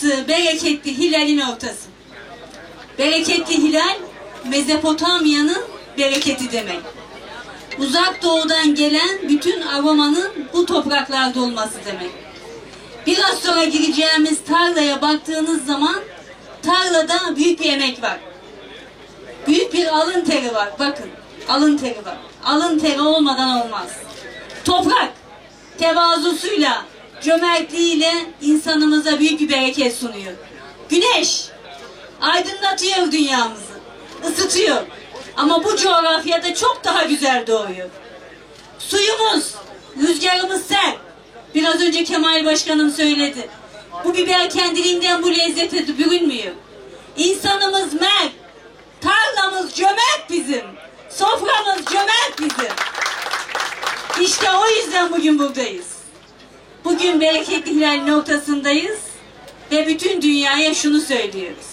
noktası bereketli hilalin ortası. Bereketli hilal, Mezopotamya'nın bereketi demek. Uzak doğudan gelen bütün aromanın bu topraklarda olması demek. Biraz sonra gireceğimiz tarlaya baktığınız zaman tarlada büyük bir emek var. Büyük bir alın teri var. Bakın, alın teri var. Alın teri olmadan olmaz. Toprak tevazusuyla, cömertliğiyle insanımıza büyük bir bereket sunuyor. Güneş aydınlatıyor dünyamızı, ısıtıyor. Ama bu coğrafyada çok daha güzel doğuyor. Suyumuz, rüzgarımız sert. Biraz önce Kemal Başkanım söyledi. Bu biber kendiliğinden bu lezzete bürünmüyor. İnsanımız mert, tarlamız cömert bizim, soframız cömert bizim. İşte o yüzden bugün buradayız. Bugün bereketli hilal noktasındayız ve bütün dünyaya şunu söylüyoruz.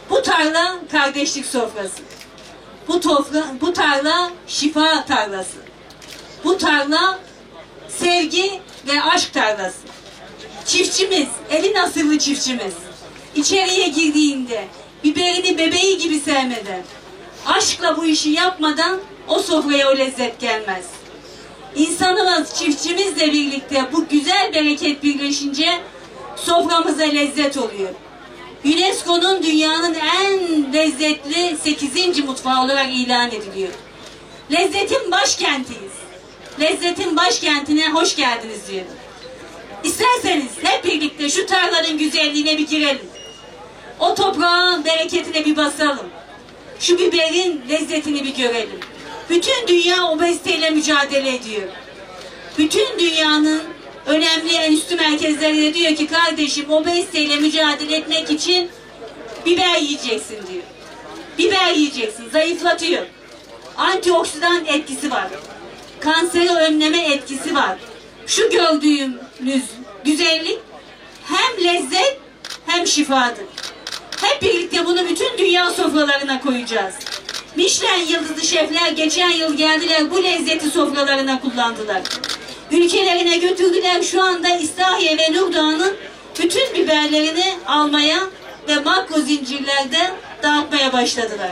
Bu tarla kardeşlik sofrası. Bu tarla şifa tarlası. Bu tarla sevgi ve aşk tarlası. Çiftçimiz, eli nasırlı çiftçimiz, içeriye girdiğinde biberini bebeği gibi sevmeden, aşkla bu işi yapmadan o sofraya o lezzet gelmez. İnsanımız, çiftçimizle birlikte bu güzel bereket birleşince soframıza lezzet oluyor. UNESCO'nun dünyanın en lezzetli 8. mutfağı olarak ilan ediliyor. Lezzetin başkentiyiz. Lezzetin başkentine hoş geldiniz diyorum. İsterseniz hep birlikte şu tarlanın güzelliğine bir girelim. O toprağın bereketine bir basalım. Şu biberin lezzetini bir görelim. Bütün dünya obeziteyle mücadele ediyor. Bütün dünyanın önemli enstitü merkezleri de diyor ki kardeşim obeziteyle mücadele etmek için biber yiyeceksin diyor. Biber yiyeceksin, zayıflatıyor. Antioksidan etkisi var. Kanseri önleme etkisi var. Şu gördüğümüz güzellik hem lezzet hem şifadır. Hep birlikte bunu bütün dünya sofralarına koyacağız. Michelin yıldızlı şefler geçen yıl geldiler, bu lezzeti sofralarına kullandılar. Ülkelerine götürdüler, şu anda İslahiye ve Nurdağ'ın bütün biberlerini almaya ve makro zincirlerde dağıtmaya başladılar.